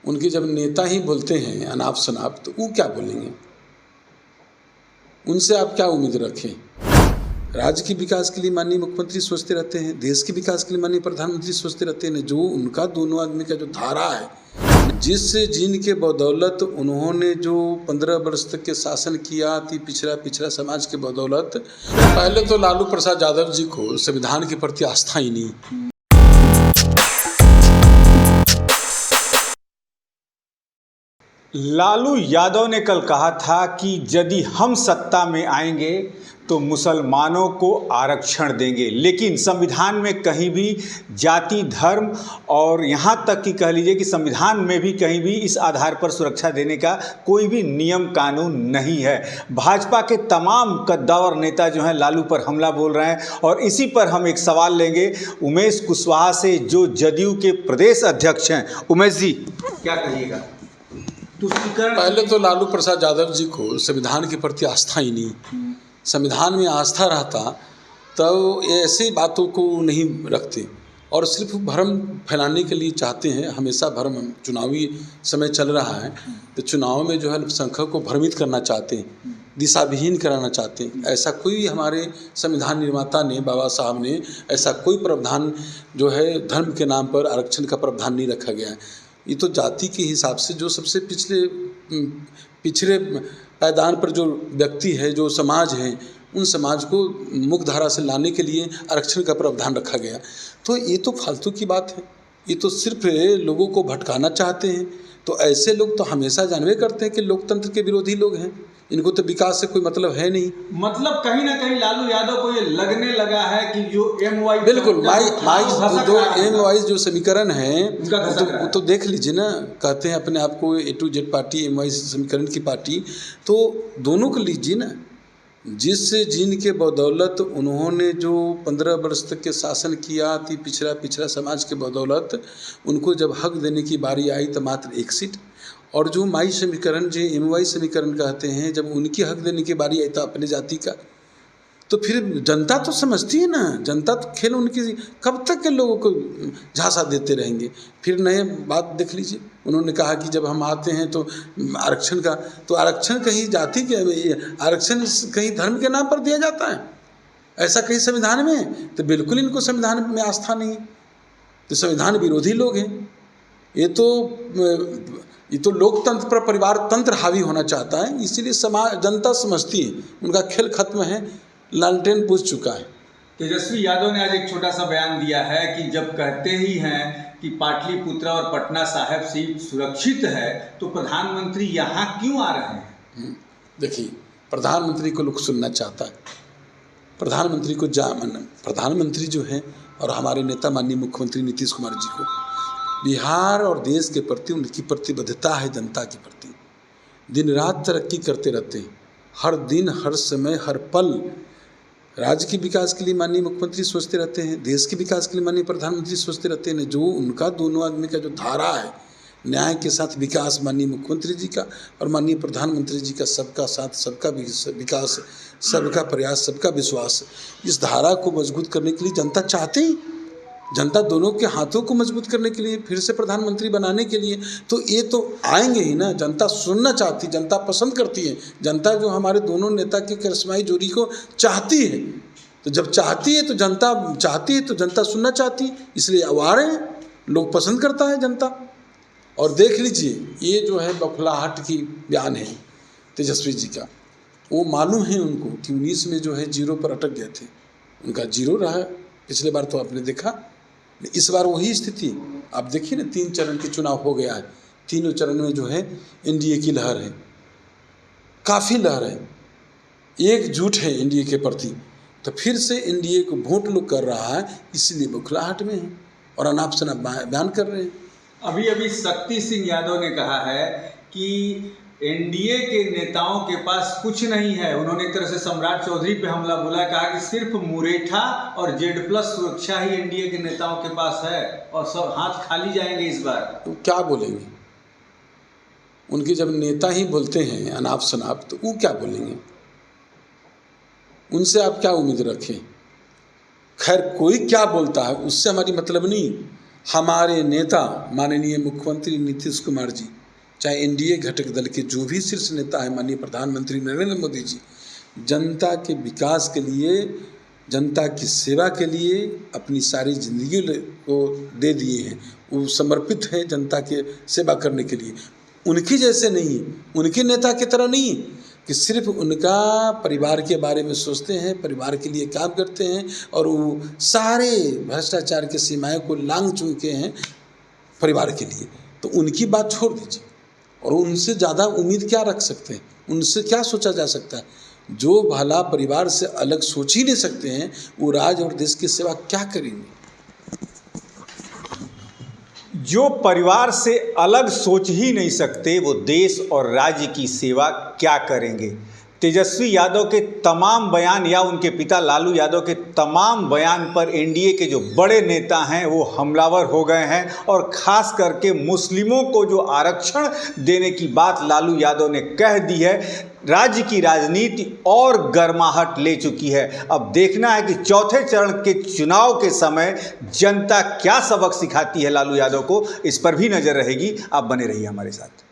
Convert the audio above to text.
उनके जब नेता ही बोलते हैं अनाप शनाप, तो वो क्या बोलेंगे? उनसे आप क्या उम्मीद रखें? राज्य के विकास के लिए माननीय मुख्यमंत्री सोचते रहते हैं, देश के विकास के लिए माननीय प्रधानमंत्री सोचते रहते हैं। जो उनका दोनों आदमी का जो धारा है, जिनके बदौलत उन्होंने जो 15 वर्ष तक के शासन किया, अति पिछड़ा समाज के बदौलत, पहले तो लालू प्रसाद यादव जी को संविधान के प्रति आस्था ही नहीं। लालू यादव ने कल कहा था कि यदि हम सत्ता में आएंगे तो मुसलमानों को आरक्षण देंगे, लेकिन संविधान में कहीं भी जाति, धर्म और यहाँ तक कि कह लीजिए कि संविधान में भी कहीं भी इस आधार पर सुरक्षा देने का कोई भी नियम कानून नहीं है। भाजपा के तमाम कद्दावर नेता जो हैं लालू पर हमला बोल रहे हैं, और इसी पर हम एक सवाल लेंगे उमेश कुशवाहा से, जो जदयू के प्रदेश अध्यक्ष हैं। उमेश जी, क्या कहिएगा? पहले तो लालू प्रसाद यादव जी को संविधान के प्रति आस्था ही नहीं। संविधान में आस्था रहता तो ऐसी बातों को नहीं रखते, और सिर्फ भ्रम फैलाने के लिए चाहते हैं। हमेशा भ्रम, चुनावी समय चल रहा है तो चुनाव में जो है अल्पसंख्यक को भ्रमित करना चाहते हैं, दिशाविहीन कराना चाहते हैं। ऐसा कोई हमारे संविधान निर्माता ने, बाबा साहब ने, ऐसा कोई प्रावधान जो है धर्म के नाम पर आरक्षण का प्रावधान नहीं रखा गया है। ये तो जाति के हिसाब से जो सबसे पिछड़े पायदान पर जो व्यक्ति है, जो समाज है, उन समाज को मुख्य धारा से लाने के लिए आरक्षण का प्रावधान रखा गया। तो ये तो फालतू की बात है, ये तो सिर्फ लोगों को भटकाना चाहते हैं। तो ऐसे लोग तो हमेशा जानवे करते हैं कि लोकतंत्र के विरोधी लोग हैं, इनको तो विकास से कोई मतलब है नहीं। मतलब कहीं ना कहीं लालू यादव को ये लगने लगा है कि जो MY बिल्कुल दो MY जो समीकरण है तो देख लीजिए ना, कहते हैं अपने आप को A to Z party, MY समीकरण की पार्टी, तो दोनों को लीजिए ना। जिनके बदौलत उन्होंने जो 15 वर्ष तक के शासन किया, अति पिछड़ा समाज के बदौलत उनको जब हक देने की बारी आई तो मात्र 1 सीट, और जो माई समीकरण, जो MY समीकरण कहते हैं, जब उनकी हक देने की बारी आई था अपने जाति का, तो फिर जनता तो समझती है ना। जनता तो खेल उनकी कब तक के लोगों को झांसा देते रहेंगे। फिर नए बात देख लीजिए, उन्होंने कहा कि जब हम आते हैं तो आरक्षण का, तो आरक्षण कहीं जाति के, आरक्षण कहीं धर्म के नाम पर दिया जाता है? ऐसा कहीं संविधान में? तो बिल्कुल इनको संविधान में आस्था नहीं, तो संविधान विरोधी लोग हैं। ये तो लोकतंत्र पर परिवार तंत्र हावी होना चाहता है, इसीलिए समाज, जनता समझती है उनका खेल खत्म है, लालटेन बुझ चुका है। तेजस्वी यादव ने आज एक छोटा सा बयान दिया है कि जब कहते ही हैं कि पाटलिपुत्र और पटना साहिब सीट सुरक्षित है तो प्रधानमंत्री यहाँ क्यों आ रहे हैं? देखिए, प्रधानमंत्री को लोग सुनना चाहता है। प्रधानमंत्री को प्रधानमंत्री जो है और हमारे नेता माननीय मुख्यमंत्री नीतीश कुमार जी को बिहार और देश के प्रति उनकी प्रतिबद्धता है, जनता के प्रति। दिन रात तरक्की करते रहते हैं, हर दिन, हर समय, हर पल राज्य के विकास के लिए माननीय मुख्यमंत्री सोचते रहते हैं, देश के विकास के लिए माननीय प्रधानमंत्री सोचते रहते हैं। जो उनका दोनों आदमी का जो धारा है, न्याय के साथ विकास, माननीय मुख्यमंत्री जी का और माननीय प्रधानमंत्री जी का, सबका साथ, सबका विकास, सबका प्रयास, सबका विश्वास, इस धारा को मजबूत करने के लिए जनता चाहती है। जनता दोनों के हाथों को मजबूत करने के लिए, फिर से प्रधानमंत्री बनाने के लिए, तो ये तो आएंगे ही ना। जनता सुनना चाहती, जनता पसंद करती है। जनता जो हमारे दोनों नेता की करिश्माई जोड़ी को चाहती है, तो जब चाहती है तो जनता चाहती है, तो जनता सुनना चाहती है, इसलिए अब आ रहे हैं, लोग पसंद करता है जनता। और देख लीजिए, ये जो है बौखलाहट की बयान है तेजस्वी जी का, वो मालूम है उनको कि 19 में जो है 0 पर अटक गए थे, उनका 0 रहा। पिछले बार तो आपने देखा, इस बार वही स्थिति। आप देखिए ना, 3 चरण के चुनाव हो गया है, तीनों चरण में जो है NDA की लहर है, काफ़ी लहर है, एकजुट है NDA के प्रति। तो फिर से NDA को वोट लोग कर रहा है, इसलिए बौखलाहट में है और अनाप शनाप बयान कर रहे हैं। अभी शक्ति सिंह यादव ने कहा है कि NDA के नेताओं के पास कुछ नहीं है। उन्होंने एक तरह से सम्राट चौधरी पे हमला बोला, कहा कि सिर्फ मुरेठा और Z+ सुरक्षा ही NDA के नेताओं के पास है और सब हाथ खाली जाएंगे इस बार। तो क्या बोलेंगे? उनके जब नेता ही बोलते हैं अनाप शनाप, तो वो क्या बोलेंगे? उनसे आप क्या उम्मीद रखें? खैर, कोई क्या बोलता है उससे हमारी मतलब नहीं। हमारे नेता माननीय मुख्यमंत्री नीतीश कुमार जी, चाहे एनडीए घटक दल के जो भी शीर्ष नेता हैं, माननीय प्रधानमंत्री नरेंद्र मोदी जी, जनता के विकास के लिए, जनता की सेवा के लिए अपनी सारी जिंदगी को दे दिए हैं। वो समर्पित हैं जनता के सेवा करने के लिए। उनकी जैसे नहीं, उनके नेता की तरह नहीं कि सिर्फ उनका परिवार के बारे में सोचते हैं, परिवार के लिए काम करते हैं और वो सारे भ्रष्टाचार की सीमाएं को लांघ चुके हैं परिवार के लिए। तो उनकी बात छोड़ दीजिए, और उनसे ज़्यादा उम्मीद क्या रख सकते हैं? उनसे क्या सोचा जा सकता है? जो भला परिवार से अलग सोच ही नहीं सकते हैं, वो राज्य और देश की सेवा क्या करेंगे? जो परिवार से अलग सोच ही नहीं सकते, वो देश और राज्य की सेवा क्या करेंगे? तेजस्वी यादव के तमाम बयान या उनके पिता लालू यादव के तमाम बयान पर एनडीए के जो बड़े नेता हैं वो हमलावर हो गए हैं, और ख़ास करके मुस्लिमों को जो आरक्षण देने की बात लालू यादव ने कह दी है, राज्य की राजनीति और गर्माहट ले चुकी है। अब देखना है कि चौथे चरण के चुनाव के समय जनता क्या सबक सिखाती है लालू यादव को, इस पर भी नज़र रहेगी। आप बने रहिए हमारे साथ।